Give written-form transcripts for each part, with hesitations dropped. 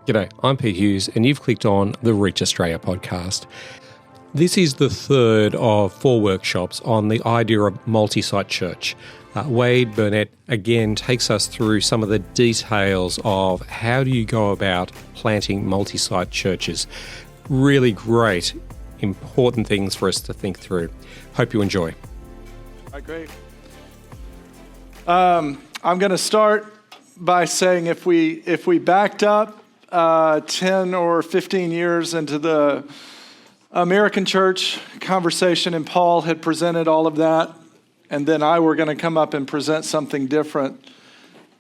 G'day, I'm Pete Hughes, and you've clicked on the Reach Australia podcast. This is the third of 4 workshops on the idea of multi-site church. Wade Burnett again takes us through some of the details of how do you go about planting multi-site churches. Really great, important things for us to think through. Hope you enjoy. All right, great. I'm going to start by saying if we backed up 10 or 15 years into the American church conversation, and Paul had presented all of that, and then I were going to come up and present something different,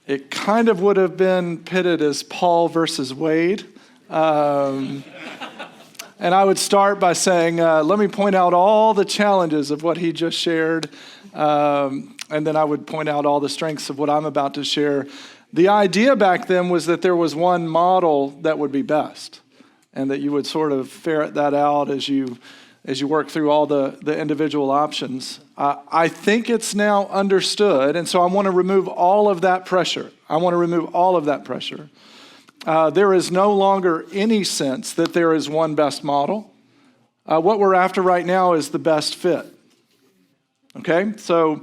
it kind of would have been pitted as Paul versus Wade. And I would start by saying, let me point out all the challenges of what he just shared, and then I would point out all the strengths of what I'm about to share. The idea back then was that there was one model that would be best, and that you would sort of ferret that out as you work through all the individual options. I think it's now understood, and so I want to remove all of that pressure. There is no longer any sense that there is one best model. What we're after right now is the best fit. Okay, so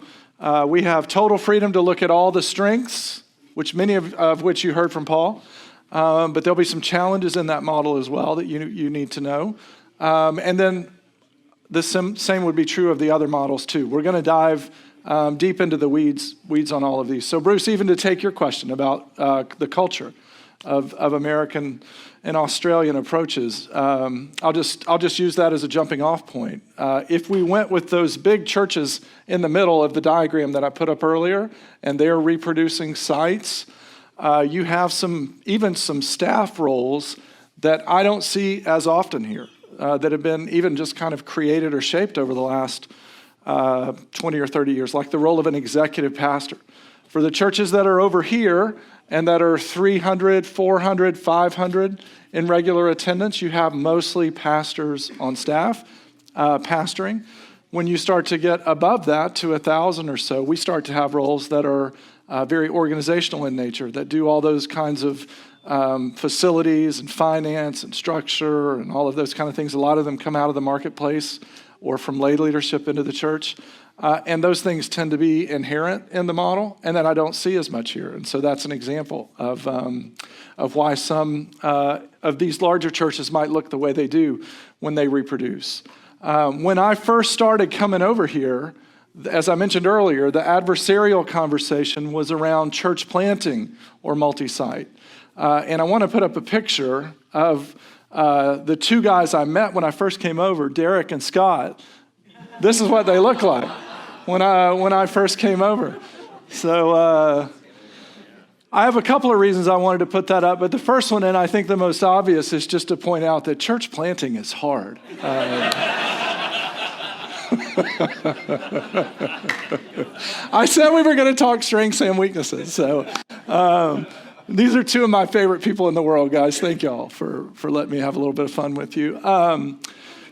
we have total freedom to look at all the strengths, which many of which you heard from Paul, but there'll be some challenges in that model as well that you need to know. And then the same would be true of the other models too. We're going to dive deep into the weeds on all of these. So Bruce, even to take your question about the culture of American and Australian approaches, I'll just use that as a jumping off point. If we went with those big churches in the middle of the diagram that I put up earlier, and they're reproducing sites, you have some staff roles that I don't see as often here, that have been even just kind of created or shaped over the last 20 or 30 years, like the role of an executive pastor. For the churches that are over here and that are 300, 400, 500 in regular attendance, you have mostly pastors on staff pastoring. When you start to get above that to 1,000 or so, we start to have roles that are very organizational in nature, that do all those kinds of facilities and finance and structure and all of those kind of things. A lot of them come out of the marketplace or from lay leadership into the church. And those things tend to be inherent in the model, and that I don't see as much here. And so that's an example of why some of these larger churches might look the way they do when they reproduce. When I first started coming over here, as I mentioned earlier, the adversarial conversation was around church planting or multi-site. And I want to put up a picture of the 2 guys I met when I first came over, Derek and Scott. This is what they look like when I first came over. So I have a couple of reasons I wanted to put that up, but the first one, and I think the most obvious, is just to point out that church planting is hard. I said we were going to talk strengths and weaknesses, so these are 2 of my favorite people in the world, guys. Thank y'all for letting me have a little bit of fun with you.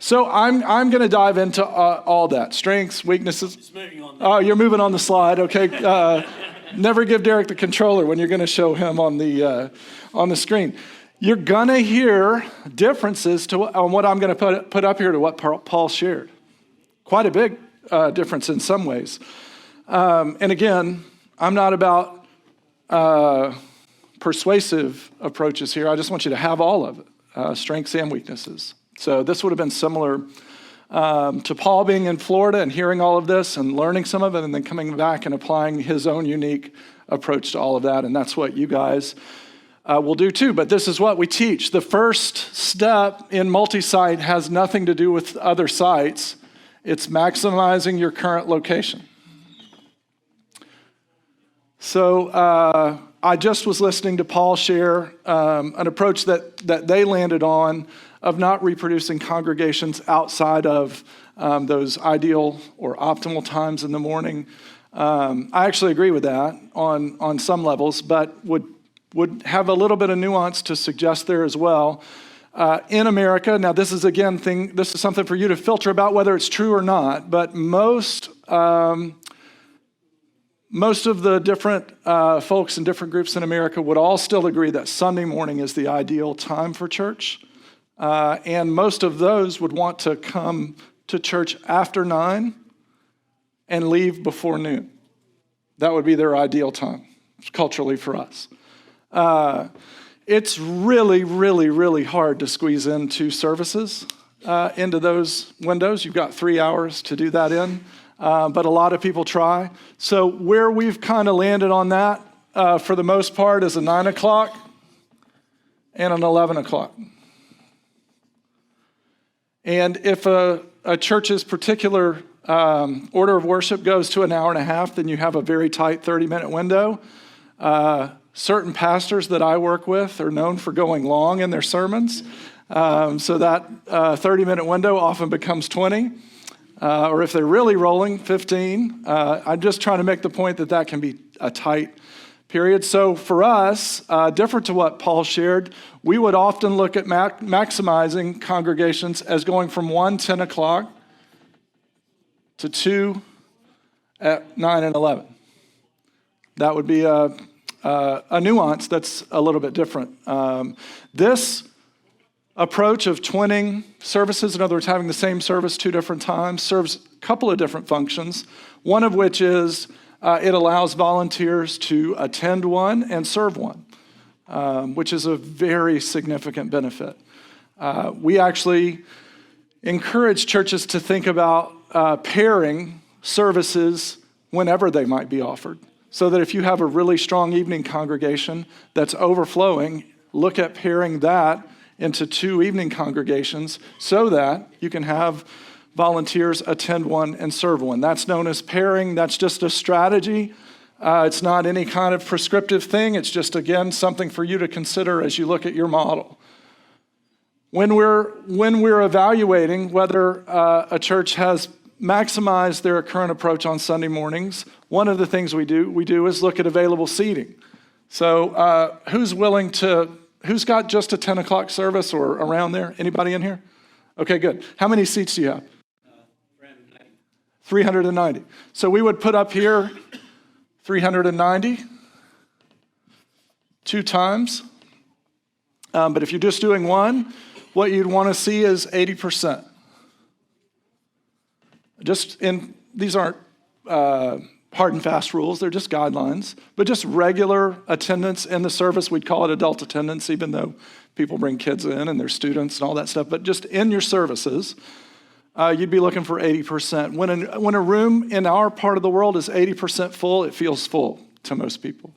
So I'm going to dive into all that. Strengths, weaknesses. Just moving on. Oh, you're moving on the slide. Okay. Never give Derek the controller when you're going to show him on the screen. You're going to hear differences on what I'm going to put up here to what Paul shared. Quite a big difference in some ways. And again, I'm not about persuasive approaches here. I just want you to have all of it, strengths and weaknesses. So this would have been similar to Paul being in Florida and hearing all of this and learning some of it and then coming back and applying his own unique approach to all of that. And that's what you guys will do too. But this is what we teach. The first step in multi-site has nothing to do with other sites. It's maximizing your current location. So I just was listening to Paul share an approach that they landed on of not reproducing congregations outside of those ideal or optimal times in the morning. I actually agree with that on some levels, but would have a little bit of nuance to suggest there as well. In America, now this is something for you to filter about whether it's true or not, but most most of the different folks in different groups in America would all still agree that Sunday morning is the ideal time for church. And most of those would want to come to church after 9 and leave before noon. That would be their ideal time, culturally for us. It's really, really, really hard to squeeze in 2 services into those windows. You've got 3 hours to do that in, but a lot of people try. So where we've kind of landed on that, for the most part, is a 9 o'clock and an 11 o'clock. And if a church's particular order of worship goes to an hour and a half, then you have a very tight 30-minute window. Certain pastors that I work with are known for going long in their sermons. So that 30-minute window often becomes 20. Or if they're really rolling, 15. I'm just trying to make the point that can be a tight period. So for us, different to what Paul shared, we would often look at maximizing congregations as going from 1, 10 o'clock to 2 at 9 and 11. That would be a nuance that's a little bit different. This approach of twinning services, in other words, having the same service 2 different times, serves a couple of different functions, one of which is it allows volunteers to attend one and serve one, which is a very significant benefit. We actually encourage churches to think about pairing services whenever they might be offered, so that if you have a really strong evening congregation that's overflowing, look at pairing that into 2 evening congregations so that you can have volunteers attend one and serve one. That's known as pairing. That's just a strategy. It's not any kind of prescriptive thing. It's just, again, something for you to consider as you look at your model. When we're evaluating whether a church has maximized their current approach on Sunday mornings, one of the things we do is look at available seating. So who's got just a 10 o'clock service or around there? Anybody in here? Okay, good. How many seats do you have? 390. So we would put up here 390 2 times. But if you're just doing one, what you'd want to see is 80%. These aren't hard and fast rules, they're just guidelines, but just regular attendance in the service. We'd call it adult attendance, even though people bring kids in and they're students and all that stuff, but just in your services, you'd be looking for 80%. When a room in our part of the world is 80% full, it feels full to most people.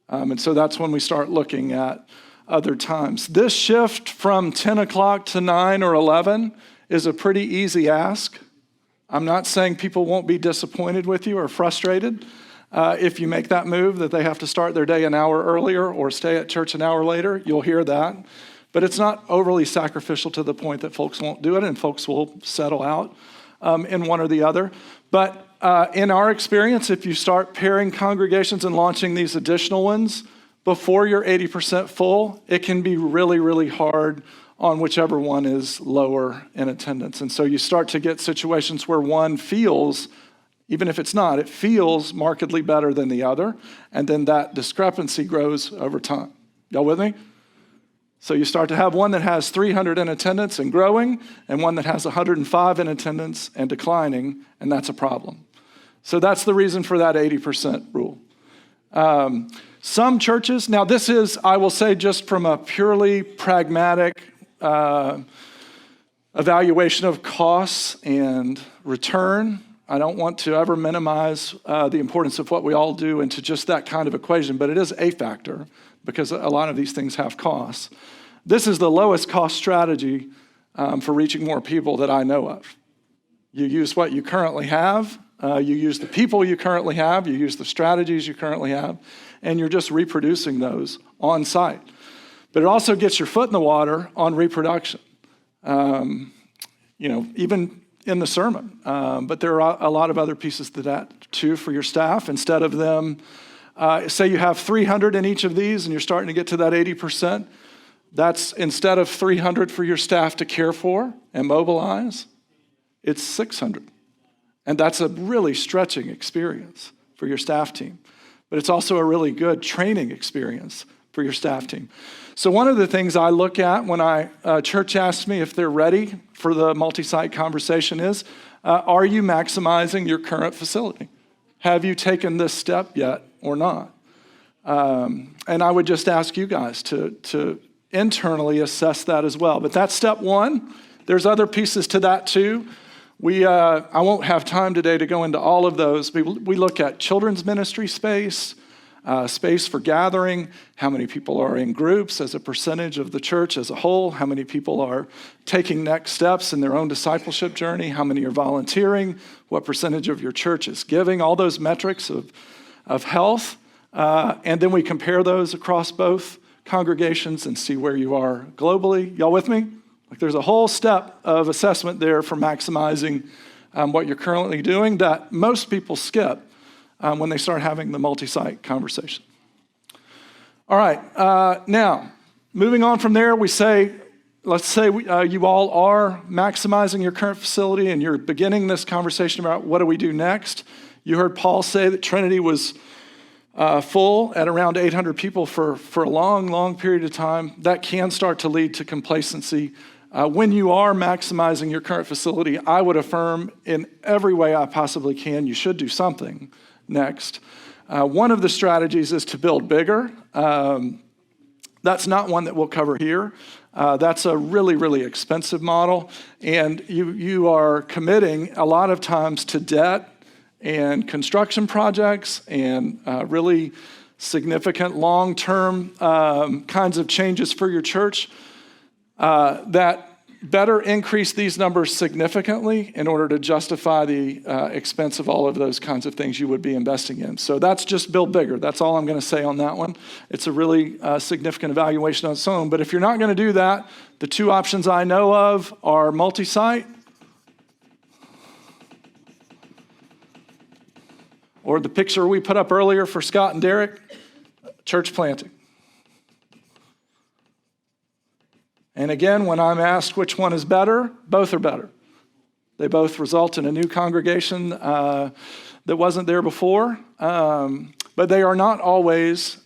And so that's when we start looking at other times. This shift from 10 o'clock to 9 or 11 is a pretty easy ask. I'm not saying people won't be disappointed with you or frustrated if you make that move, that they have to start their day an hour earlier or stay at church an hour later. You'll hear that. But it's not overly sacrificial to the point that folks won't do it and folks will settle out in one or the other. But in our experience, if you start pairing congregations and launching these additional ones before you're 80% full, it can be really, really hard on whichever one is lower in attendance. And so you start to get situations where one feels, even if it's not, it feels markedly better than the other, and then that discrepancy grows over time. Y'all with me? So you start to have one that has 300 in attendance and growing, and one that has 105 in attendance and declining, and that's a problem. So that's the reason for that 80% rule. Some churches, now this is, I will say, just from a purely pragmatic evaluation of costs and return. I don't want to ever minimize the importance of what we all do into just that kind of equation, but it is a factor because a lot of these things have costs. This is the lowest cost strategy for reaching more people that I know of. You use what you currently have, you use the people you currently have, you use the strategies you currently have, and you're just reproducing those on site. But it also gets your foot in the water on reproduction, even in the sermon. But there are a lot of other pieces to that, too, for your staff. Instead of them, say you have 300 in each of these and you're starting to get to that 80%, that's instead of 300 for your staff to care for and mobilize, it's 600. And that's a really stretching experience for for your staff team. But it's also a really good training experience for your staff team. So one of the things I look at when church asks me if they're ready for the multi-site conversation is, are you maximizing your current facility? Have you taken this step yet or not? And I would just ask you guys to internally assess that as well. But that's step one. There's other pieces to that too. I won't have time today to go into all of those. We look at children's ministry space, space for gathering, how many people are in groups as a percentage of the church as a whole, how many people are taking next steps in their own discipleship journey, how many are volunteering, what percentage of your church is giving, all those metrics of health. And then we compare those across both congregations and see where you are globally. Y'all with me? Like there's a whole step of assessment there for maximizing what you're currently doing that most people skip when they start having the multi-site conversation. All right, now, moving on from there, let's say you all are maximizing your current facility and you're beginning this conversation about what do we do next. You heard Paul say that Trinity was full at around 800 people for a long, long period of time. That can start to lead to complacency. When you are maximizing your current facility, I would affirm in every way I possibly can, you should do something next. One of the strategies is to build bigger. That's not one that we'll cover here. That's a really, really expensive model. And you are committing a lot of times to debt and construction projects and really significant long-term kinds of changes for your church that better increase these numbers significantly in order to justify the expense of all of those kinds of things you would be investing in. So that's just build bigger. That's all I'm going to say on that one. It's a really significant evaluation on its own. But if you're not going to do that, the two options I know of are multi-site or the picture we put up earlier for Scott and Derek, church planting. And again, when I'm asked which one is better, both are better. They both result in a new congregation that wasn't there before, but they are not always,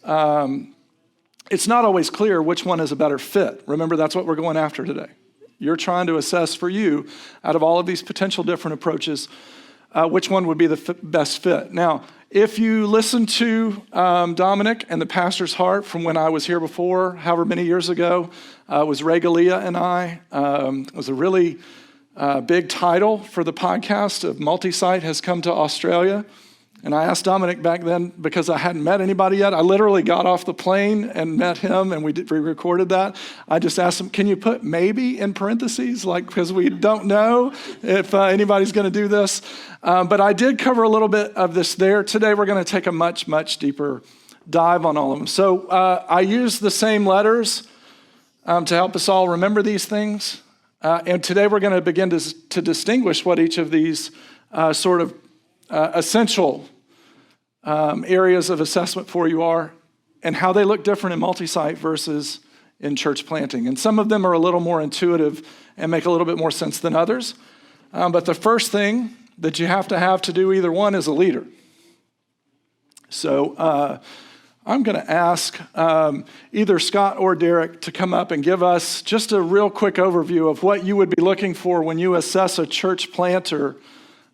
it's not always clear which one is a better fit. Remember, that's what we're going after today. You're trying to assess for you, out of all of these potential different approaches, which one would be the best fit. Now, if you listen to Dominic and the pastor's heart from when I was here before, however many years ago, it was Regalia and I. It was a really big title for the podcast of Multisite has come to Australia. And I asked Dominic back then, because I hadn't met anybody yet, I literally got off the plane and met him, and we recorded that. I just asked him, can you put maybe in parentheses, because we don't know if anybody's going to do this. But I did cover a little bit of this there. Today we're going to take a much, much deeper dive on all of them. So I use the same letters to help us all remember these things. And today we're going to begin to distinguish what each of these sort of essential areas of assessment for you are and how they look different in multi-site versus in church planting. And some of them are a little more intuitive and make a little bit more sense than others. But the first thing that you have to do either one is a leader. So I'm going to ask either Scott or Derek to come up and give us just a real quick overview of what you would be looking for when you assess a church planter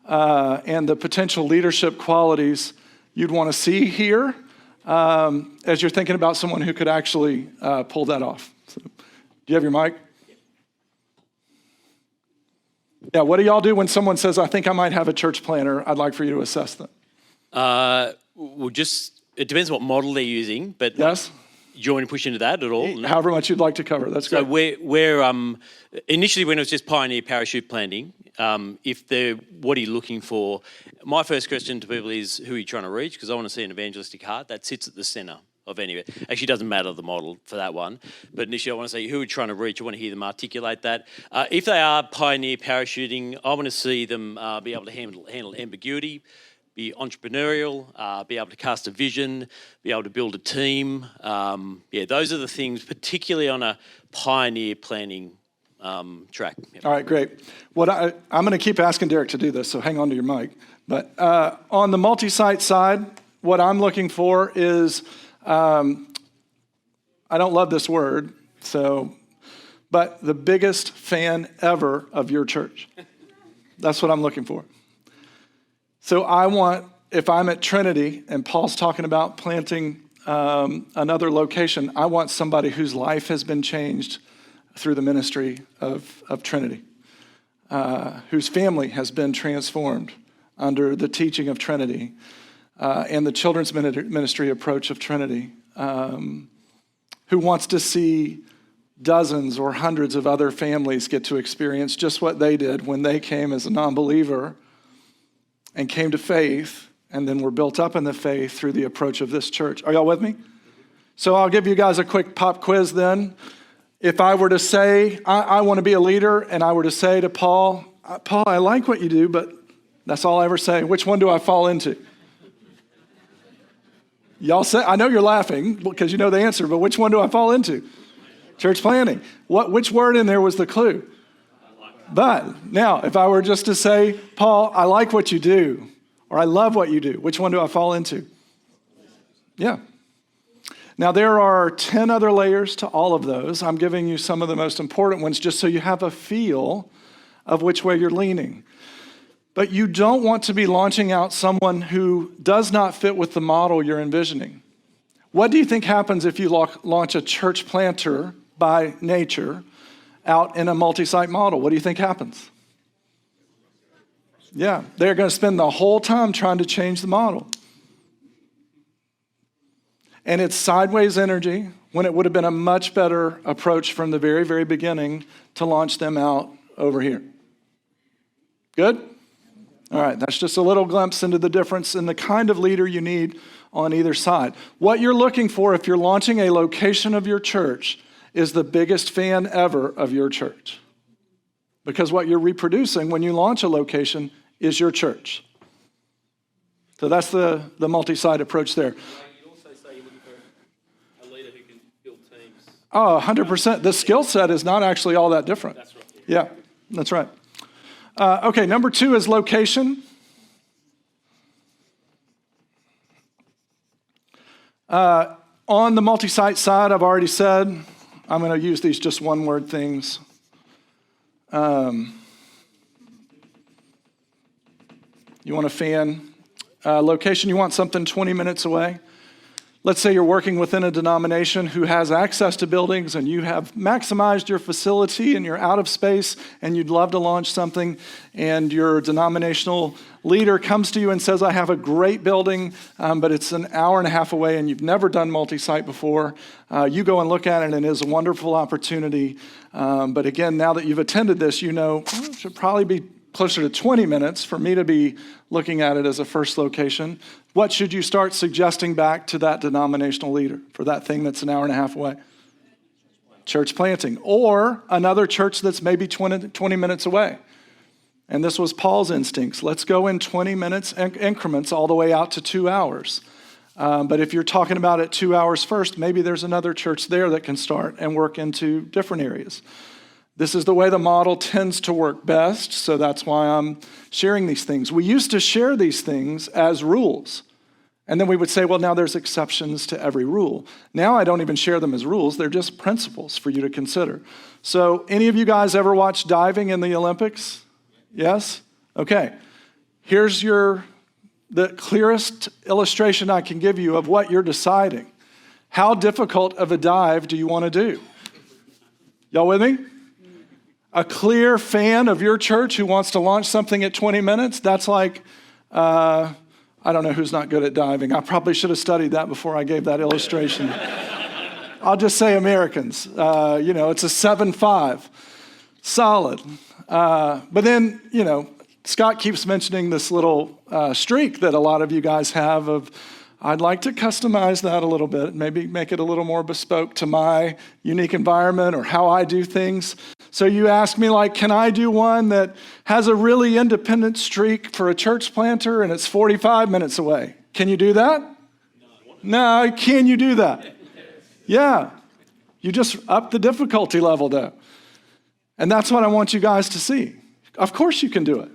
and the potential leadership qualities you'd want to see here as you're thinking about someone who could actually pull that off. So, do you have your mic? Yeah, what do y'all do when someone says, I think I might have a church planter, I'd like for you to assess them? It depends what model they're using, but yes. Do you want to push into that at all? No? However much you'd like to cover, that's great. So we're initially when it was just pioneer parachute planting, what are you looking for? My first question to people is, who are you trying to reach? Because I want to see an evangelistic heart that sits at the centre of any of it. Actually, it doesn't matter the model for that one, but initially I want to say who are you trying to reach? I want to hear them articulate that. If they are pioneer parachuting, I want to see them be able to handle ambiguity, be entrepreneurial, be able to cast a vision, be able to build a team. Those are the things, particularly on a pioneer planning track. Yep. All right, great. I'm going to keep asking Derek to do this, so hang on to your mic. But on the multi-site side, what I'm looking for is, I don't love this word, but the biggest fan ever of your church. That's what I'm looking for. So I want, if I'm at Trinity and Paul's talking about planting another location, I want somebody whose life has been changed through the ministry of Trinity, whose family has been transformed under the teaching of Trinity and the children's ministry approach of Trinity, who wants to see dozens or hundreds of other families get to experience just what they did when they came as a non-believer and came to faith and then were built up in the faith through the approach of this church. Are y'all with me? So I'll give you guys a quick pop quiz then. If I were to say, I want to be a leader, and I were to say to Paul, Paul, I like what you do, but that's all I ever say. Which one do I fall into? Y'all say, I know you're laughing because you know the answer, but which one do I fall into? Church planting. Which word in there was the clue? But now, if I were just to say, Paul, I like what you do, or I love what you do, which one do I fall into? Yeah. Now, there are 10 other layers to all of those. I'm giving you some of the most important ones just so you have a feel of which way you're leaning. But you don't want to be launching out someone who does not fit with the model you're envisioning. What do you think happens if you launch a church planter by nature out in a multi-site model? What do you think happens? Yeah, they're going to spend the whole time trying to change the model. And it's sideways energy when it would have been a much better approach from the very, very beginning to launch them out over here. Good? All right, that's just a little glimpse into the difference in the kind of leader you need on either side. What you're looking for if you're launching a location of your church is the biggest fan ever of your church. Because what you're reproducing when you launch a location is your church. So that's the multi-site approach there. You also say you're looking for a leader who can build teams. Oh, 100%. The skill set is not actually all that different. That's right. Yeah, that's right. Okay, number 2 is location. On the multi-site side, I've already said, I'm going to use these just one-word things. You want a fan. Location, you want something 20 minutes away. Let's say you're working within a denomination who has access to buildings and you have maximized your facility and you're out of space and you'd love to launch something and your denominational leader comes to you and says, I have a great building, but it's an hour and a half away and you've never done multi-site before. You go and look at it and it is a wonderful opportunity. But again, now that you've attended this, you know, it should probably be closer to 20 minutes for me to be looking at it as a first location. What should you start suggesting back to that denominational leader for that thing that's an hour and a half away? Church planting. Or another church that's maybe 20 minutes away. And this was Paul's instincts. Let's go in 20 minutes increments all the way out to 2 hours. But if you're talking about it 2 hours first, maybe there's another church there that can start and work into different areas. This is the way the model tends to work best, so that's why I'm sharing these things. We used to share these things as rules, and then we would say, well, now there's exceptions to every rule. Now I don't even share them as rules. They're just principles for you to consider. So any of you guys ever watch diving in the Olympics? Yes? Okay. Here's the clearest illustration I can give you of what you're deciding. How difficult of a dive do you want to do? Y'all with me? A clear fan of your church who wants to launch something at 20 minutes, that's like, I don't know who's not good at diving. I probably should have studied that before I gave that illustration. I'll just say Americans. It's a 7.5. Solid. But then, Scott keeps mentioning this little streak that a lot of you guys have of, I'd like to customize that a little bit, maybe make it a little more bespoke to my unique environment or how I do things. So you ask me, can I do one that has a really independent streak for a church planter and it's 45 minutes away? Can you do that? No, can you do that? Yeah. You just up the difficulty level, though. And that's what I want you guys to see. Of course you can do it.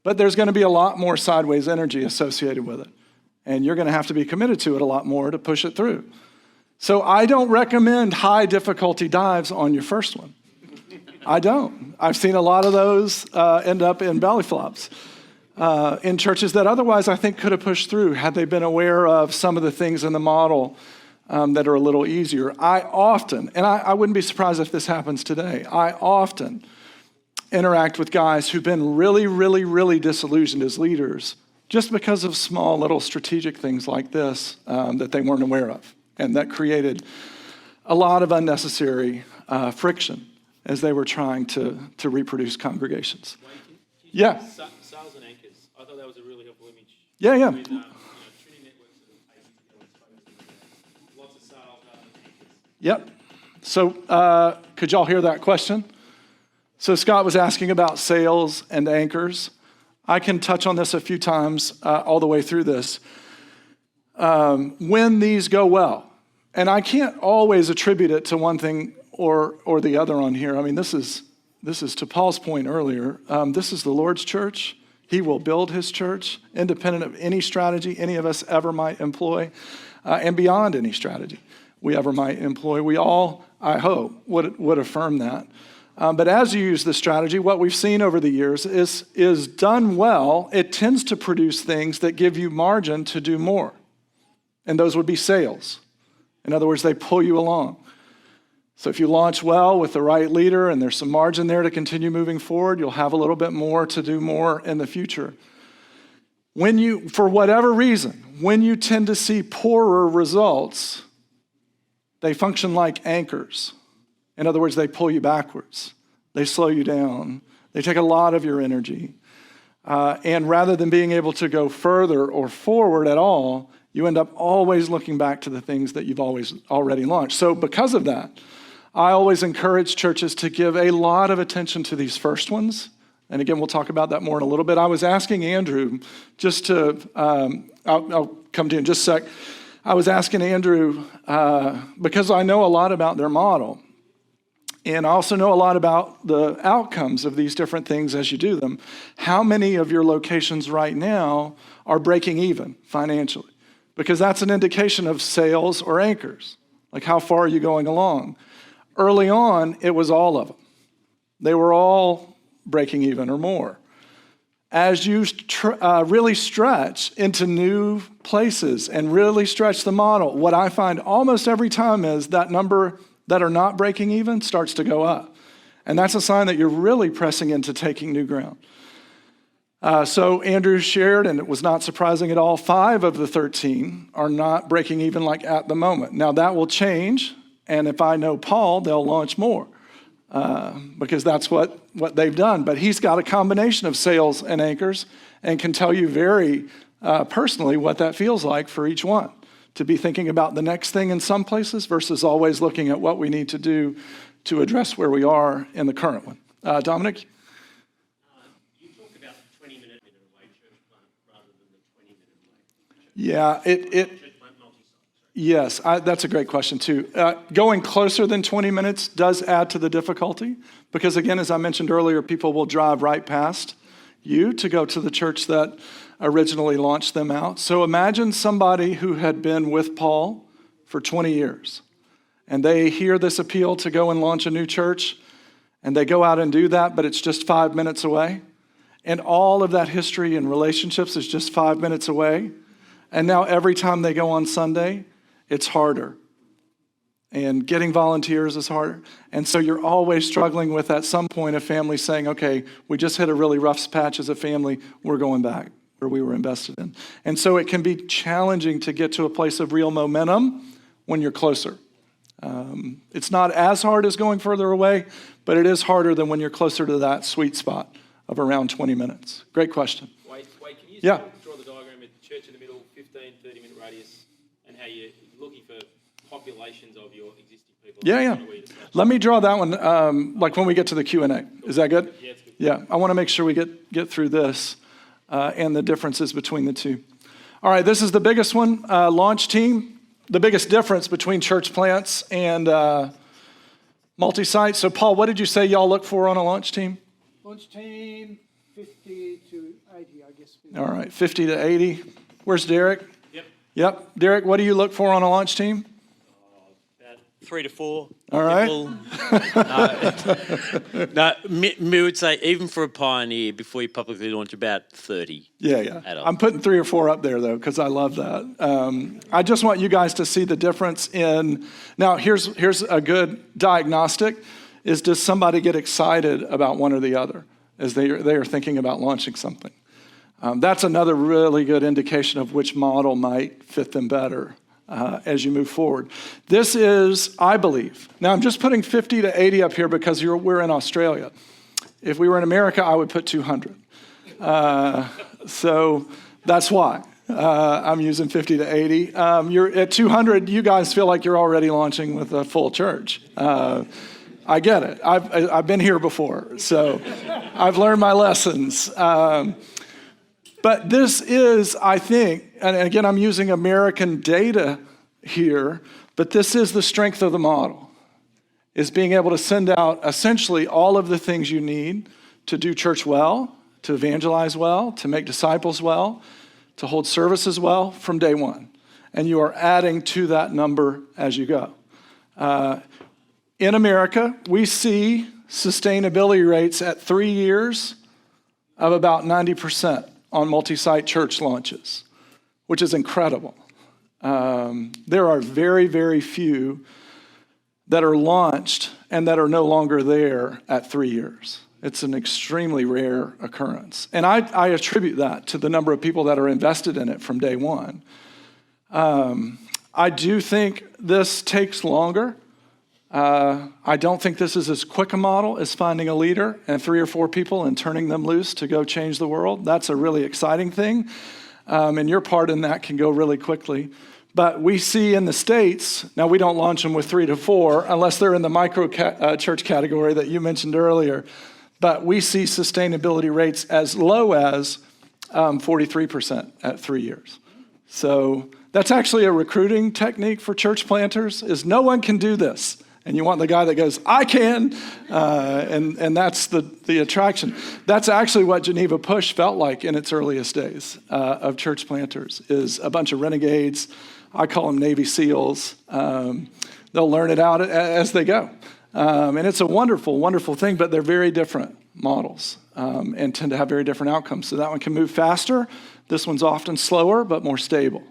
But there's going to be a lot more sideways energy associated with it. And you're going to have to be committed to it a lot more to push it through. So I don't recommend high difficulty dives on your first one. I don't. I've seen a lot of those end up in belly flops in churches that otherwise I think could have pushed through had they been aware of some of the things in the model that are a little easier. I often, and I wouldn't be surprised if this happens today, I often interact with guys who've been really, really, really disillusioned as leaders just because of small little strategic things like this that they weren't aware of. And that created a lot of unnecessary friction as they were trying to reproduce congregations. Yeah. Sales and anchors. I thought that was a really helpful image. Yeah. With, Trinity networks of lots of sales anchors. Yep. So could y'all hear that question? So Scott was asking about sales and anchors. I can touch on this a few times all the way through this. When these go well, and I can't always attribute it to one thing or the other on here. I mean, this is to Paul's point earlier. This is the Lord's church. He will build his church independent of any strategy any of us ever might employ, and beyond any strategy we ever might employ. We all, I hope, would affirm that. But as you use the strategy, what we've seen over the years is done well, it tends to produce things that give you margin to do more. And those would be sales. In other words, they pull you along. So if you launch well with the right leader and there's some margin there to continue moving forward, you'll have a little bit more to do more in the future. When you, for whatever reason, when you tend to see poorer results, they function like anchors. In other words, they pull you backwards. They slow you down. They take a lot of your energy. And rather than being able to go further or forward at all, you end up always looking back to the things that you've already launched. So because of that, I always encourage churches to give a lot of attention to these first ones. And again, we'll talk about that more in a little bit. I was asking Andrew, just to, I'll come to you in just a sec. I was asking Andrew, because I know a lot about their model. And I also know a lot about the outcomes of these different things as you do them. How many of your locations right now are breaking even financially? Because that's an indication of sales or anchors. Like, how far are you going along? Early on, it was all of them. They were all breaking even or more. As you really stretch into new places and really stretch the model, what I find almost every time is that number that are not breaking even starts to go up. And that's a sign that you're really pressing into taking new ground. So Andrew shared, and it was not surprising at all, 5 of the 13 are not breaking even like at the moment. Now that will change, and if I know Paul, they'll launch more because that's what they've done. But he's got a combination of sales and anchors and can tell you very personally what that feels like for each one, to be thinking about the next thing in some places versus always looking at what we need to do to address where we are in the current one. Dominic? You talked about the 20-minute away church plant rather than the 20-minute away. Yeah, Church plant multi-site. Yes, that's a great question too. Going closer than 20 minutes does add to the difficulty because, again, as I mentioned earlier, people will drive right past you to go to the church that originally launched them out. So imagine somebody who had been with Paul for 20 years, and they hear this appeal to go and launch a new church, and they go out and do that, but it's just 5 minutes away. And all of that history and relationships is just 5 minutes away. And now every time they go on Sunday, it's harder. And getting volunteers is harder. And so you're always struggling with, at some point, a family saying, okay, we just hit a really rough patch as a family, we're going back where we were invested in. And so it can be challenging to get to a place of real momentum when you're closer. It's not as hard as going further away, but it is harder than when you're closer to that sweet spot of around 20 minutes. Great question. Wait, can you Yeah. draw the diagram with the church in the middle, 15, 30-minute radius, and how you're looking for populations of your existing people? Yeah. Let me draw that one like when we get to the Q&A. Is that good? Yeah, it's good. Yeah, I want to make sure we get through this and the differences between the two. All right, this is the biggest one, launch team. The biggest difference between church plants and Multisite. So Paul, what did you say y'all look for on a launch team? Launch team, 50 to 80, I guess. All right, 50 to 80. Where's Derek? Yep. Derek, what do you look for on a launch team? About 3 to 4. All right. Me would say even for a pioneer, before you publicly launch, about 30. Yeah. Adults. I'm putting 3 or 4 up there, though, because I love that. I just want you guys to see the difference in... Now, here's a good diagnostic, is does somebody get excited about one or the other as they are thinking about launching something? That's another really good indication of which model might fit them better as you move forward. This is, I believe, now I'm just putting 50 to 80 up here because we're in Australia. If we were in America, I would put 200. So that's why I'm using 50 to 80. You're at 200, you guys feel like you're already launching with a full church. I get it. I've been here before, so I've learned my lessons. But this is, I think, and again, I'm using American data here, but this is the strength of the model, is being able to send out essentially all of the things you need to do church well, to evangelize well, to make disciples well, to hold services well from day one. And you are adding to that number as you go. In America, we see sustainability rates at 3 years of about 90%. On multi-site church launches, which is incredible. There are very, very few that are launched and that are no longer there at 3 years. It's an extremely rare occurrence. And I attribute that to the number of people that are invested in it from day one. I do think this takes longer. I don't think this is as quick a model as finding a leader and 3 or 4 people and turning them loose to go change the world. That's a really exciting thing. And your part in that can go really quickly. But we see in the States, now we don't launch them with 3 to 4 unless they're in the micro church category that you mentioned earlier. But we see sustainability rates as low as 43% at 3 years. So that's actually a recruiting technique for church planters, is no one can do this. And you want the guy that goes, I can, and that's the attraction. That's actually what Geneva Push felt like in its earliest days of church planters, is a bunch of renegades. I call them Navy SEALs. They'll learn it out as they go. And it's a wonderful, wonderful thing, but they're very different models and tend to have very different outcomes. So that one can move faster. This one's often slower, but more stable.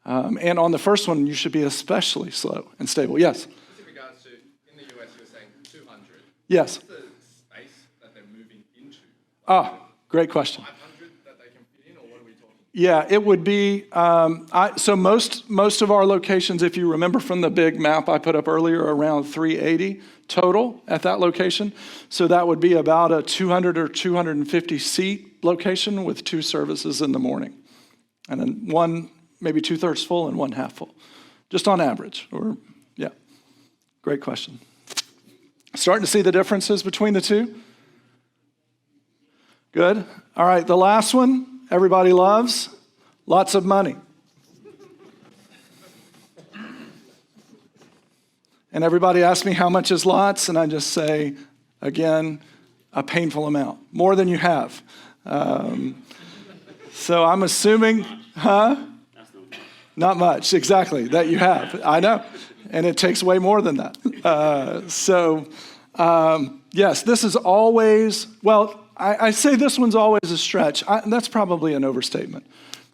And on the first one, you should be especially slow and stable. Yes? Yes. What's the space that they're moving into? Great question. 500 that they can fit in, or what are we talking? Yeah, it would be, so most of our locations, if you remember from the big map I put up earlier, around 380 total at that location. So that would be about a 200 or 250 seat location with 2 services in the morning. And then one, maybe 2/3 full and one half full, just on average, yeah. Great question. Starting to see the differences between the two? Good. All right, the last one everybody loves, lots of money. And everybody asks me how much is lots, and I just say, again, a painful amount, more than you have. So I'm assuming, Not much, exactly, that you have. I know. And it takes way more than that. Yes, this is always, I say this one's always a stretch. That's probably an overstatement.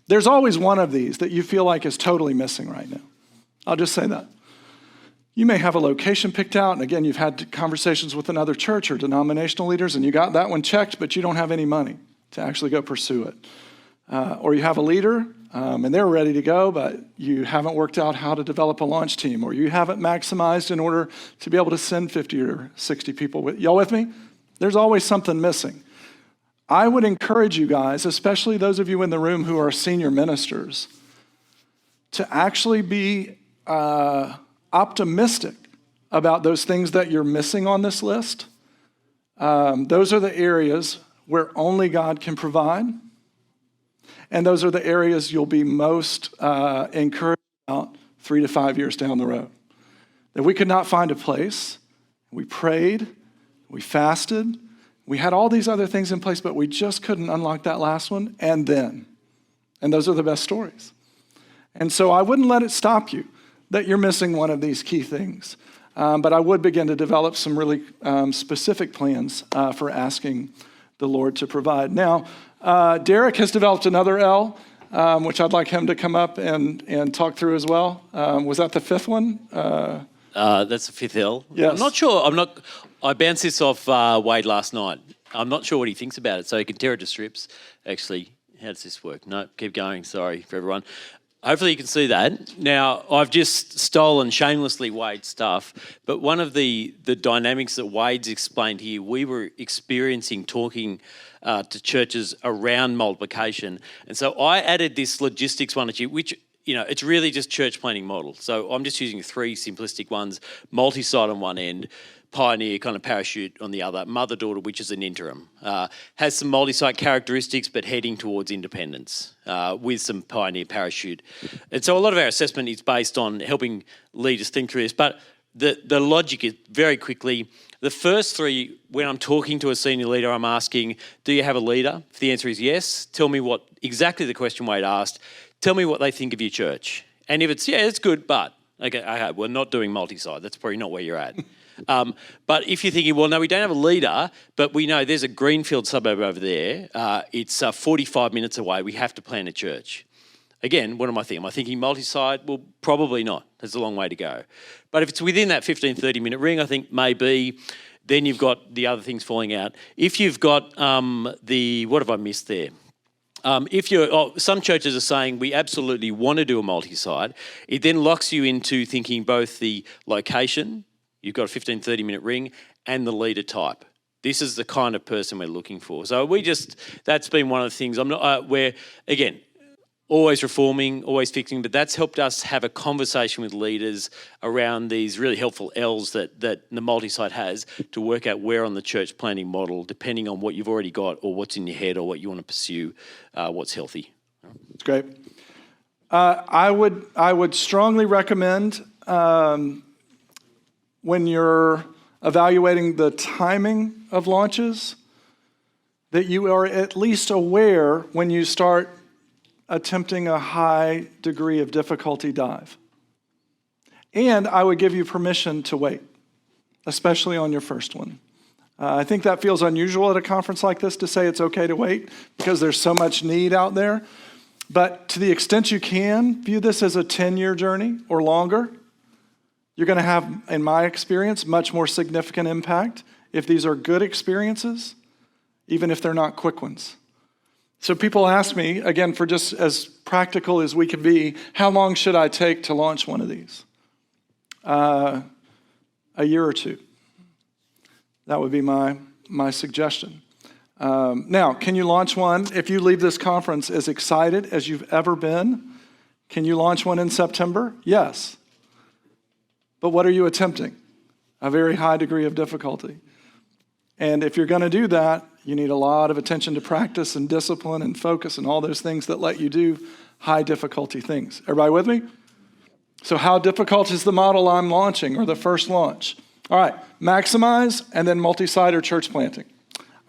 There's always one of these that you feel like is totally missing right now. I'll just say that. You may have a location picked out, and again, you've had conversations with another church or denominational leaders, and you got that one checked, but you don't have any money to actually go pursue it. Or you have a leader, and they're ready to go, but you haven't worked out how to develop a launch team, or you haven't maximized in order to be able to send 50 or 60 people with. Y'all with me? There's always something missing. I would encourage you guys, especially those of you in the room who are senior ministers, to actually be optimistic about those things that you're missing on this list. Those are the areas where only God can provide. And those are the areas you'll be most encouraged about 3 to 5 years down the road. That we could not find a place We prayed, we fasted, we had all these other things in place, but we just couldn't unlock that last one, and those are the best stories. And so I wouldn't let it stop you that you're missing one of these key things. But I would begin to develop some really specific plans for asking the Lord to provide. Now, Derek has developed another L, which I'd like him to come up and talk through as well. Was that the fifth one? That's the fifth L. Yes. I'm not sure. I bounced this off Wade last night. I'm not sure what he thinks about it, so he can tear it to strips. Actually, how does this work? No, keep going. Sorry for everyone. Hopefully you can see that. Now, I've just stolen shamelessly Wade's stuff, but one of the dynamics that Wade's explained here, we were experiencing talking to churches around multiplication. And so I added this logistics one at you, which, it's really just church planning model. So I'm just using three simplistic ones: Multisite on one end, Pioneer kind of parachute on the other, mother-daughter, which is an interim. Has some Multisite characteristics, but heading towards independence with some Pioneer parachute. And so a lot of our assessment is based on helping leaders think through this. But the logic is, very quickly, the first three, when I'm talking to a senior leader, I'm asking, do you have a leader? If the answer is yes, tell me what exactly the question Wade asked. Tell me what they think of your church. And if it's, yeah, it's good, but, okay, we're not doing Multisite. That's probably not where you're at. But if you're thinking, well, no, we don't have a leader, but we know there's a greenfield suburb over there. It's 45 minutes away. We have to plant a church. Again, what am I thinking? Am I thinking Multisite? Well, probably not. There's a long way to go. But if it's within that 15, 30-minute ring, I think maybe then you've got the other things falling out. If you've got what have I missed there? Some churches are saying we absolutely want to do a multi-site. It then locks you into thinking both the location, you've got a 15, 30-minute ring, and the leader type. This is the kind of person we're looking for. So that's been one of the things. We're, again, always reforming, always fixing, but that's helped us have a conversation with leaders around these really helpful L's that the multi-site has to work out where on the church planning model, depending on what you've already got or what's in your head or what you want to pursue, what's healthy. That's great. I would strongly recommend when you're evaluating the timing of launches that you are at least aware when you start attempting a high degree of difficulty dive. And I would give you permission to wait, especially on your first one. I think that feels unusual at a conference like this to say it's okay to wait because there's so much need out there. But to the extent you can, view this as a 10-year journey or longer. You're going to have, in my experience, much more significant impact if these are good experiences, even if they're not quick ones. So people ask me, again, for just as practical as we can be, how long should I take to launch one of these? A year or two. That would be my suggestion. Now, can you launch one? If you leave this conference as excited as you've ever been, can you launch one in September? Yes. But what are you attempting? A very high degree of difficulty. And if you're going to do that, you need a lot of attention to practice and discipline and focus and all those things that let you do high difficulty things. Everybody with me? So how difficult is the model I'm launching or the first launch? All right, maximize and then multi-site or church planting.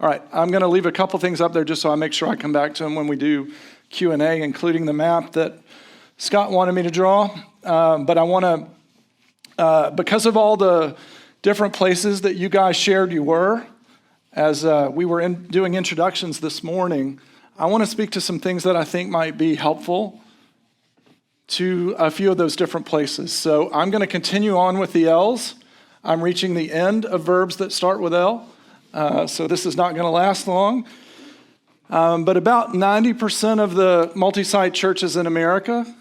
All right, I'm going to leave a couple things up there just so I make sure I come back to them when we do Q&A, including the map that Scott wanted me to draw. But I want to, because of all the different places that you guys shared you were, as we were doing introductions this morning, I want to speak to some things that I think might be helpful to a few of those different places. So I'm going to continue on with the L's. I'm reaching the end of verbs that start with L, so this is not going to last long. But about 90% of the multi-site churches in America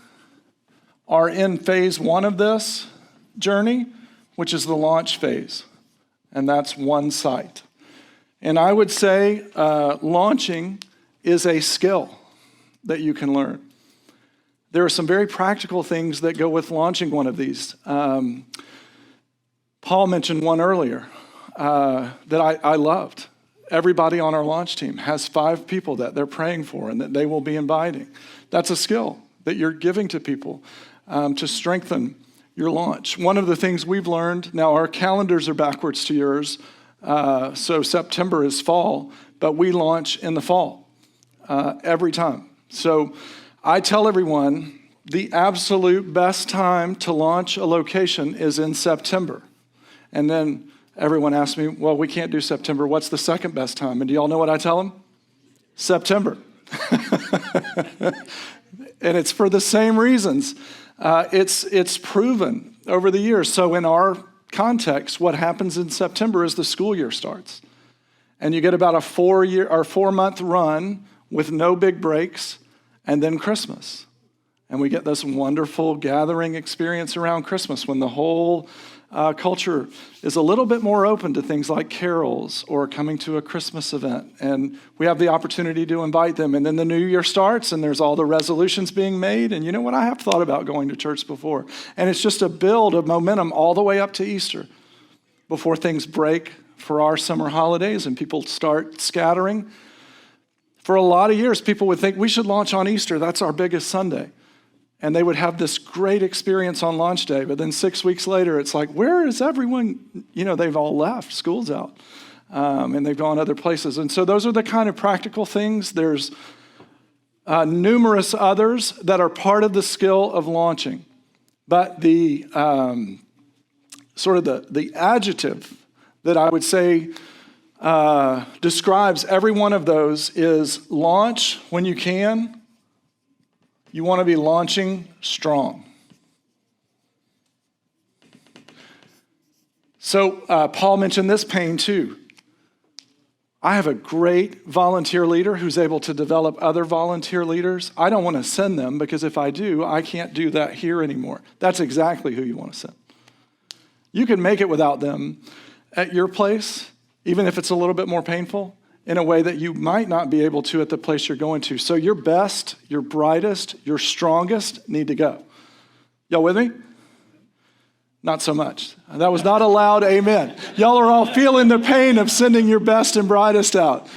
are in phase one of this journey, which is the launch phase, and that's one site. And I would say launching is a skill that you can learn. There are some very practical things that go with launching one of these. Paul mentioned one earlier that I loved. Everybody on our launch team has 5 people that they're praying for and that they will be inviting. That's a skill that you're giving to people to strengthen your launch. One of the things we've learned, now our calendars are backwards to yours, so September is fall, but we launch in the fall every time. So I tell everyone the absolute best time to launch a location is in September. And then everyone asks me, well, we can't do September. What's the second best time? And do y'all know what I tell them? September. And it's for the same reasons. It's proven over the years. So in our context, what happens in September is the school year starts. And you get about a 4-month run with no big breaks, and then Christmas. And we get this wonderful gathering experience around Christmas when the whole culture is a little bit more open to things like carols or coming to a Christmas event. And we have the opportunity to invite them. And then the new year starts and there's all the resolutions being made. And you know what? I have thought about going to church before. And it's just a build of momentum all the way up to Easter before things break for our summer holidays and people start scattering. For a lot of years, people would think we should launch on Easter. That's our biggest Sunday. And they would have this great experience on launch day. But then 6 weeks later, it's like, where is everyone? You know, they've all left, school's out, and they've gone other places. And so those are the kind of practical things. There's numerous others that are part of the skill of launching. But the the adjective that I would say describes every one of those is launch when you can. You want to be launching strong. So Paul mentioned this pain too. I have a great volunteer leader who's able to develop other volunteer leaders. I don't want to send them because if I do, I can't do that here anymore. That's exactly who you want to send. You can make it without them at your place, even if it's a little bit more painful, in a way that you might not be able to at the place you're going to. So your best, your brightest, your strongest need to go. Y'all with me? Not so much. That was not a loud amen. Y'all are all feeling the pain of sending your best and brightest out.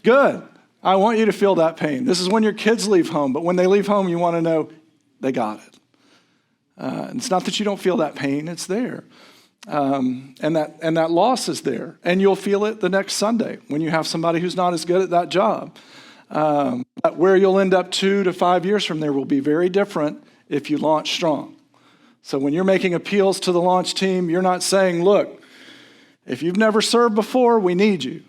Good. I want you to feel that pain. This is when your kids leave home, but when they leave home, you want to know they got it. It's not that you don't feel that pain, it's there. And that loss is there. And you'll feel it the next Sunday when you have somebody who's not as good at that job. But where you'll end up 2 to 5 years from there will be very different if you launch strong. So when you're making appeals to the launch team, you're not saying, look, if you've never served before, we need you.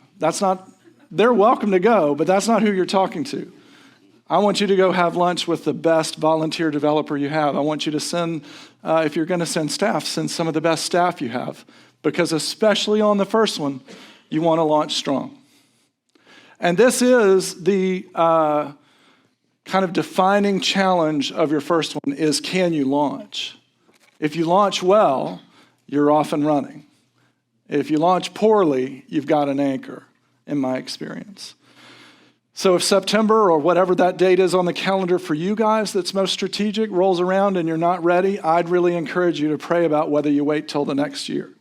They're welcome to go, but that's not who you're talking to. I want you to go have lunch with the best volunteer developer you have. I want you to send, if you're going to send staff, send some of the best staff you have. Because especially on the first one, you want to launch strong. And this is the kind of defining challenge of your first one is, can you launch? If you launch well, you're off and running. If you launch poorly, you've got an anchor, in my experience. So if September or whatever that date is on the calendar for you guys that's most strategic rolls around and you're not ready, I'd really encourage you to pray about whether you wait till the next year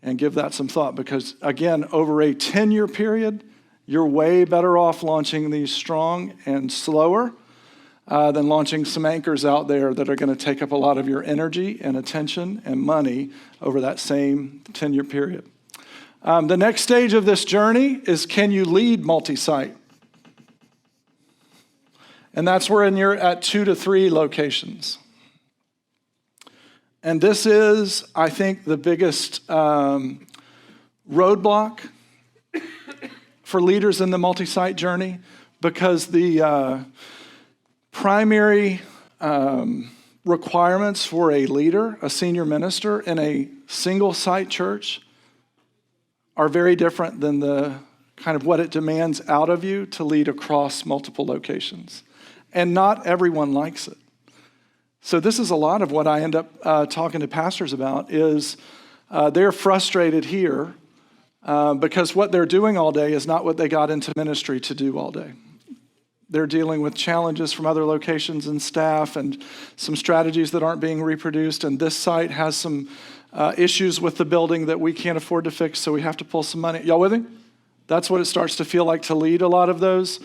and give that some thought. Because again, over a 10-year period, you're way better off launching these strong and slower than launching some anchors out there that are going to take up a lot of your energy and attention and money over that same 10-year period. The next stage of this journey is, can you lead Multisite? And that's where you're at 2 to 3 locations. And this is, I think, the biggest roadblock for leaders in the multi-site journey, because the primary requirements for a leader, a senior minister in a single site church are very different than the kind of what it demands out of you to lead across multiple locations. And not everyone likes it. So this is a lot of what I end up talking to pastors about is they're frustrated here because what they're doing all day is not what they got into ministry to do all day. They're dealing with challenges from other locations and staff and some strategies that aren't being reproduced. And this site has some issues with the building that we can't afford to fix, so we have to pull some money. Y'all with me? That's what it starts to feel like to lead a lot of those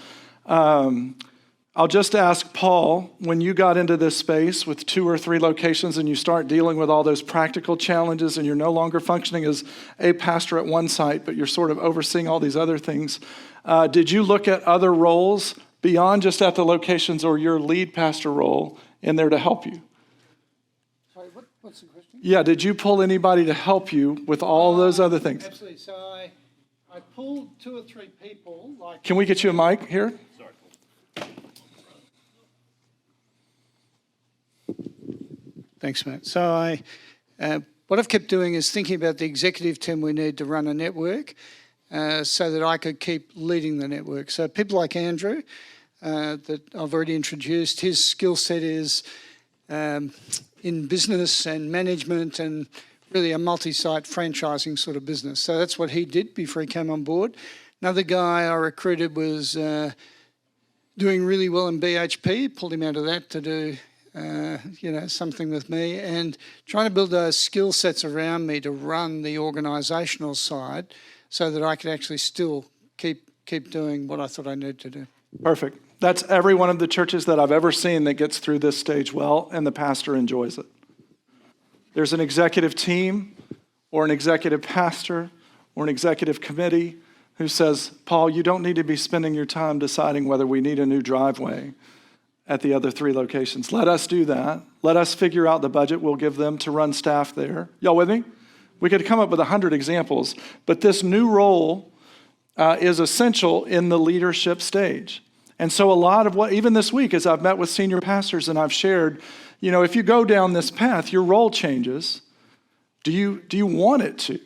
I'll just ask Paul, when you got into this space with 2 or 3 locations and you start dealing with all those practical challenges and you're no longer functioning as a pastor at one site, but you're sort of overseeing all these other things, did you look at other roles beyond just at the locations or your lead pastor role in there to help you? Sorry, what's the question? Yeah, did you pull anybody to help you with all those other things? Absolutely. So I pulled 2 or 3 people. Like, Can we get you a mic here? Thanks, Matt. So what I've kept doing is thinking about the executive team we need to run a network so that I could keep leading the network. So people like Andrew that I've already introduced, his skill set is in business and management and really a multi-site franchising sort of business. So that's what he did before he came on board. Another guy I recruited was doing really well in BHP, pulled him out of that to do something with me, and trying to build those skill sets around me to run the organisational side so that I could actually still keep doing what I thought I needed to do. Perfect. That's every one of the churches that I've ever seen that gets through this stage well, and the pastor enjoys it. There's an executive team or an executive pastor or an executive committee who says, Paul, you don't need to be spending your time deciding whether we need a new driveway at the other 3 locations. Let us do that. Let us figure out the budget we'll give them to run staff there. Y'all with me? We could come up with 100 examples, but this new role is essential in the leadership stage. And so a lot of what, even this week, as I've met with senior pastors and I've shared, if you go down this path, your role changes. Do you want it to?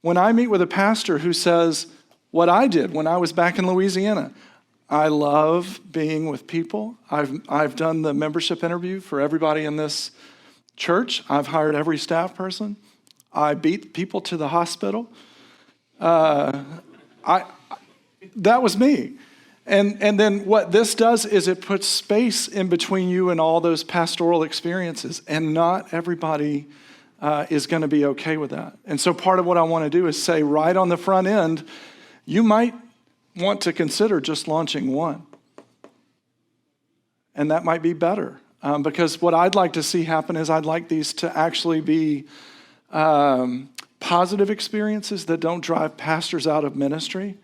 When I meet with a pastor who says, what I did when I was back in Louisiana, I love being with people. I've done the membership interview for everybody in this church. I've hired every staff person. I beat people to the hospital. That was me. And then what this does is it puts space in between you and all those pastoral experiences, and not everybody is going to be okay with that. And so part of what I want to do is say right on the front end, you might want to consider just launching one. And that might be better. Because what I'd like to see happen is I'd like these to actually be positive experiences that don't drive pastors out of ministry.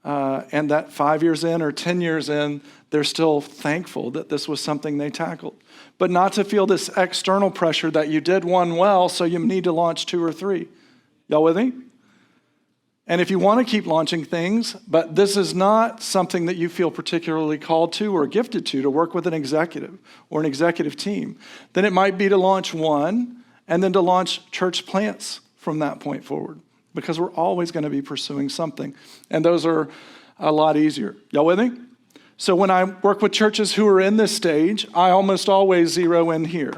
And that 5 years in or 10 years in, they're still thankful that this was something they tackled. But not to feel this external pressure that you did one well, so you need to launch 2 or 3. Y'all with me? And if you want to keep launching things, but this is not something that you feel particularly called to or gifted to work with an executive or an executive team, then it might be to launch one and then to launch church plants from that point forward, because we're always going to be pursuing something. And those are a lot easier. Y'all with me? So when I work with churches who are in this stage, I almost always zero in here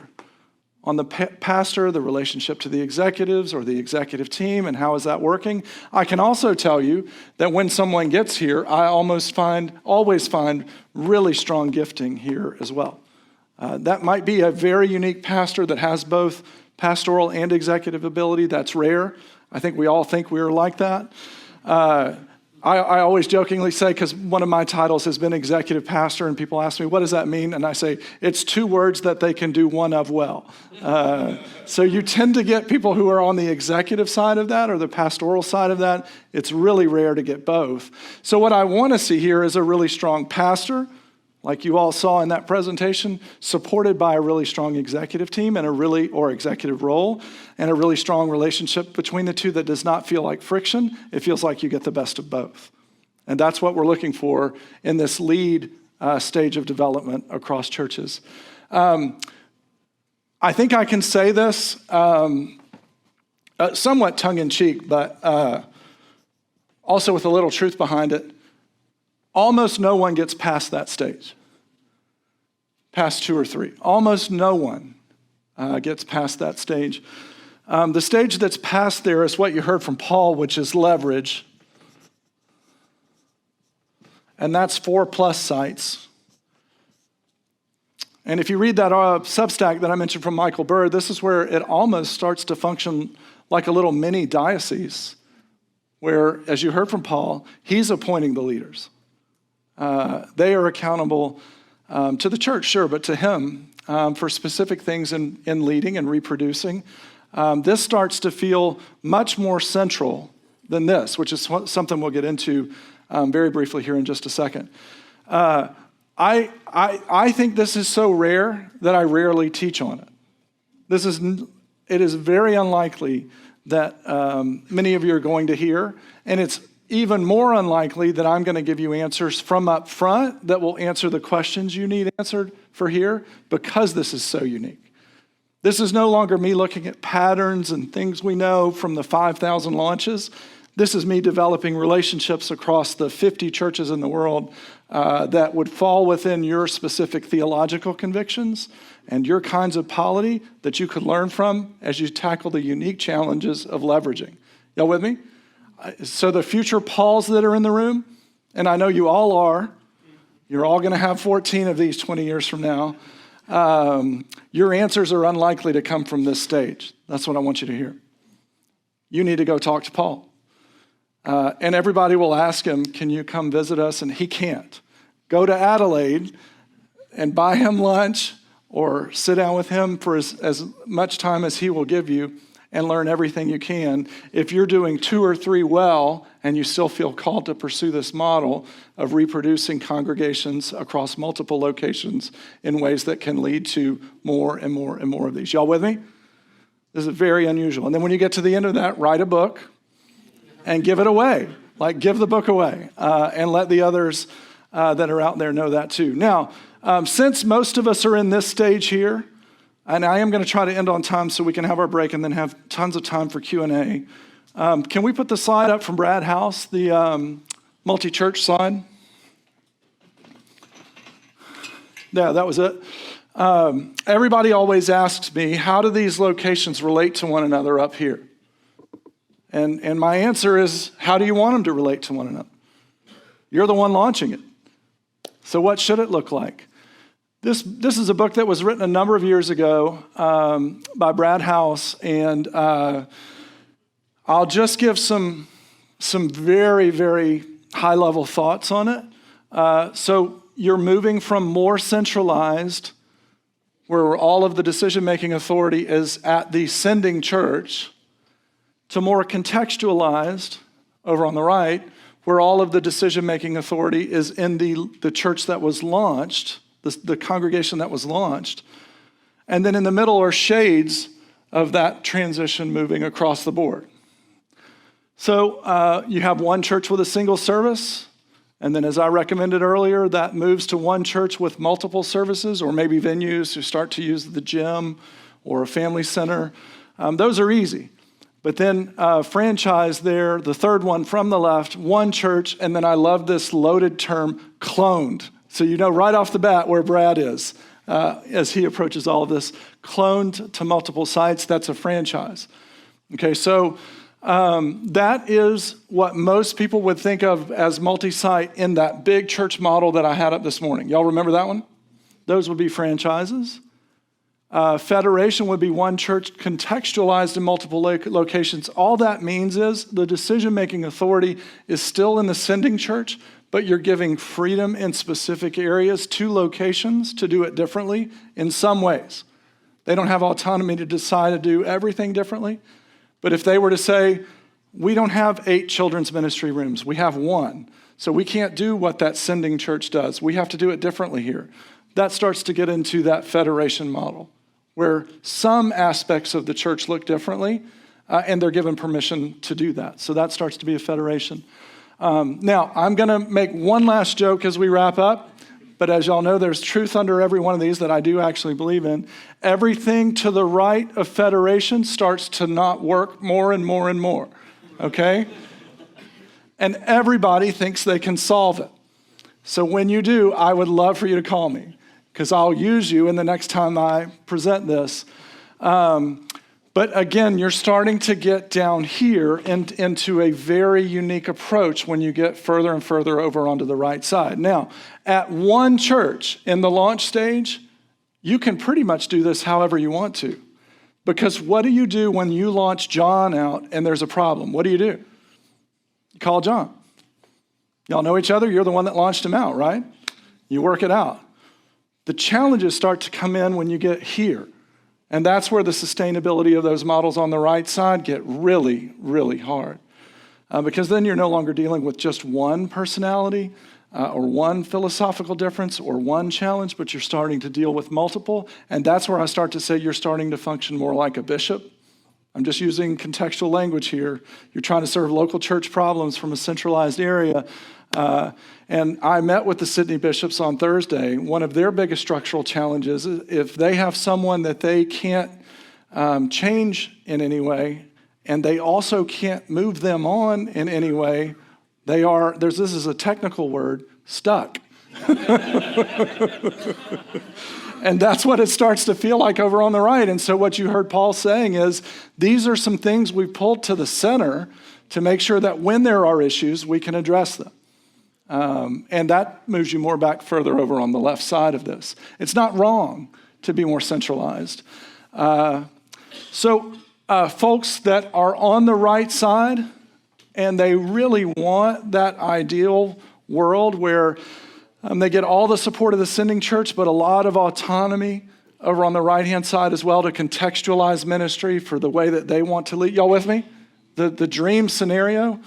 on the pastor, the relationship to the executives or the executive team, and how is that working. I can also tell you that when someone gets here, I always find really strong gifting here as well. That might be a very unique pastor that has both pastoral and executive ability. That's rare. I think we all think we're like that. I always jokingly say, because one of my titles has been executive pastor, and people ask me, what does that mean? And I say, it's 2 words that they can do one of well. So you tend to get people who are on the executive side of that or the pastoral side of that. It's really rare to get both. So what I want to see here is a really strong pastor, like you all saw in that presentation, supported by a really strong executive team and or executive role, and a really strong relationship between the two that does not feel like friction. It feels like you get the best of both. And that's what we're looking for in this lead stage of development across churches. I think I can say this somewhat tongue-in-cheek, but also with a little truth behind it. Almost no one gets past that stage, past 2 or 3. Almost no one gets past that stage. The stage that's past there is what you heard from Paul, which is leverage. And that's 4+ sites. And if you read that Substack that I mentioned from Michael Bird, this is where it almost starts to function like a little mini diocese, where, as you heard from Paul, he's appointing the leaders. They are accountable to the church, sure, but to him for specific things in leading and reproducing. This starts to feel much more central than this, which is something we'll get into very briefly here in just a second. I think this is so rare that I rarely teach on it. It is very unlikely that many of you are going to hear, and it's even more unlikely that I'm going to give you answers from up front that will answer the questions you need answered for here, because this is so unique. This is no longer me looking at patterns and things we know from the 5,000 launches. This is me developing relationships across the 50 churches in the world that would fall within your specific theological convictions and your kinds of polity that you could learn from as you tackle the unique challenges of leveraging. Y'all with me? So the future Pauls that are in the room, and I know you all are, you're all going to have 14 of these 20 years from now. Your answers are unlikely to come from this stage. That's what I want you to hear. You need to go talk to Paul. And everybody will ask him, can you come visit us? And he can't. Go to Adelaide and buy him lunch or sit down with him for as much time as he will give you and learn everything you can. If you're doing 2 or 3 well and you still feel called to pursue this model of reproducing congregations across multiple locations in ways that can lead to more and more and more of these. Y'all with me? This is very unusual. And then when you get to the end of that, write a book and give it away. Like, give the book away and let the others that are out there know that too. Now, since most of us are in this stage here, and I am going to try to end on time so we can have our break and then have tons of time for Q&A. Can we put the slide up from Brad House, the multi-church slide? Yeah, that was it. Everybody always asks me, how do these locations relate to one another up here? And my answer is, how do you want them to relate to one another? You're the one launching it. So what should it look like? This is a book that was written a number of years ago by Brad House, and I'll just give some very, very high-level thoughts on it. So you're moving from more centralized, where all of the decision-making authority is at the sending church, to more contextualized, over on the right, where all of the decision-making authority is in the church that was launched, the congregation that was launched. And then in the middle are shades of that transition moving across the board. So you have one church with a single service, and then as I recommended earlier, that moves to one church with multiple services, or maybe venues who start to use the gym or a family center. Those are easy. But then franchise there, the third one from the left, one church, and then I love this loaded term, cloned. So you know right off the bat where Brad is as he approaches all of this. Cloned to multiple sites, that's a franchise. Okay, so that is what most people would think of as multi-site in that big church model that I had up this morning. Y'all remember that one? Those would be franchises. Federation would be one church contextualized in multiple locations. All that means is the decision-making authority is still in the sending church, but you're giving freedom in specific areas to locations to do it differently in some ways. They don't have autonomy to decide to do everything differently, but if they were to say, we don't have 8 children's ministry rooms, we have 1, so we can't do what that sending church does. We have to do it differently here. That starts to get into that federation model, where some aspects of the church look differently, and they're given permission to do that. So that starts to be a federation. Now, I'm going to make one last joke as we wrap up, but as y'all know, there's truth under every one of these that I do actually believe in. Everything to the right of federation starts to not work more and more and more, okay? And everybody thinks they can solve it. So when you do, I would love for you to call me, because I'll use you in the next time I present this. But again, you're starting to get down here into a very unique approach when you get further and further over onto the right side. Now, at one church in the launch stage, you can pretty much do this however you want to. Because what do you do when you launch John out and there's a problem? What do? You call John. Y'all know each other? You're the one that launched him out, right? You work it out. The challenges start to come in when you get here. And that's where the sustainability of those models on the right side get really, really hard. Because then you're no longer dealing with just one personality or one philosophical difference or one challenge, but you're starting to deal with multiple. And that's where I start to say you're starting to function more like a bishop. I'm just using contextual language here. You're trying to serve local church problems from a centralized area. And I met with the Sydney bishops on Thursday. One of their biggest structural challenges is if they have someone that they can't change in any way, and they also can't move them on in any way, this is a technical word, stuck. And that's what it starts to feel like over on the right. And so what you heard Paul saying is, these are some things we pulled to the center to make sure that when there are issues, we can address them. And that moves you more back further over on the left side of this. It's not wrong to be more centralized. So folks that are on the right side, and they really want that ideal world where they get all the support of the sending church, but a lot of autonomy over on the right-hand side as well to contextualize ministry for the way that they want to lead. Y'all with me? The dream scenario.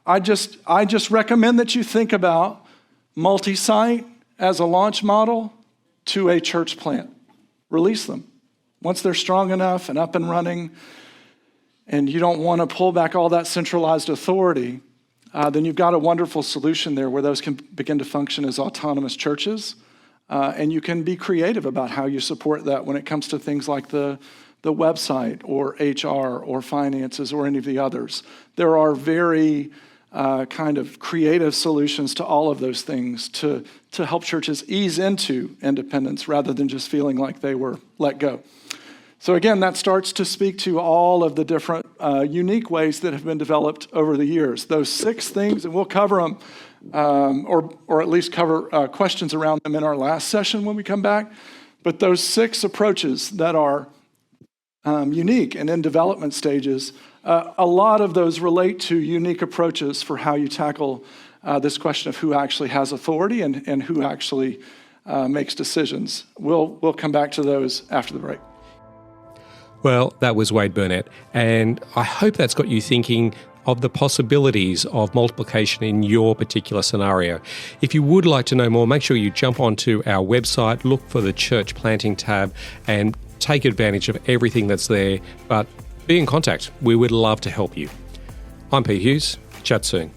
I just recommend that you think about Multisite as a launch model to a church plant. Release them. Once they're strong enough and up and running, and you don't want to pull back all that centralized authority, then you've got a wonderful solution there where those can begin to function as autonomous churches. And you can be creative about how you support that when it comes to things like the website or HR or finances or any of the others. There are very kind of creative solutions to all of those things to help churches ease into independence rather than just feeling like they were let go. So again, that starts to speak to all of the different unique ways that have been developed over the years. Those 6 things, and we'll cover them, or at least cover questions around them in our last session when we come back. But those 6 approaches that are unique and in development stages, a lot of those relate to unique approaches for how you tackle this question of who actually has authority and who actually makes decisions. We'll come back to those after the break. Well, that was Wade Burnett, and I hope that's got you thinking of the possibilities of multiplication in your particular scenario. If you would like to know more, make sure you jump onto our website, look for the church planting tab, and take advantage of everything that's there. But be in contact. We would love to help you. I'm Pete Hughes. Chat soon.